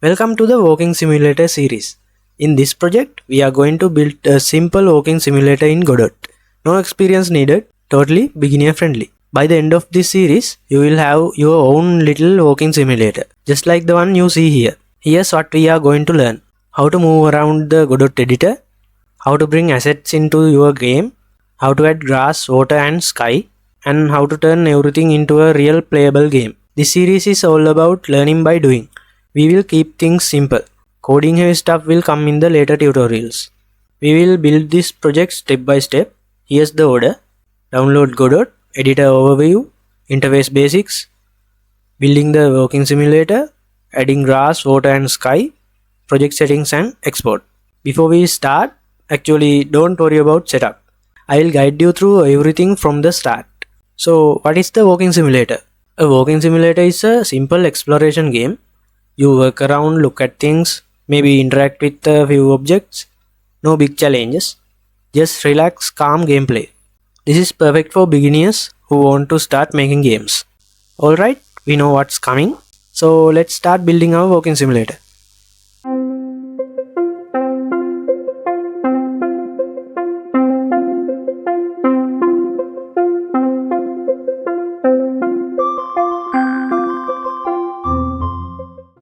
Welcome to the walking simulator series. In this project, we are going to build a simple walking simulator in Godot. No experience needed, totally beginner friendly. By the end of this series, you will have your own little walking simulator, just like the one you see here. Here's what we are going to learn. How to move around the Godot editor, how to bring assets into your game, how to add grass, water and sky, and how to turn everything into a real playable game. This series is all about learning by doing. We will keep things simple. Coding heavy stuff will come in the later tutorials. We will build this project step by step. Here's the order. Download Godot, editor overview, interface basics, building the walking simulator, adding grass, water and sky, project settings and export. Before we start, actually don't worry about setup. I will guide you through everything from the start. So what is the walking simulator? A walking simulator is a simple exploration game. You walk around, look at things, maybe interact with a few objects. No big challenges. Just relax, calm gameplay. This is perfect for beginners who want to start making games. Alright, we know what's coming. So let's start building our walking simulator.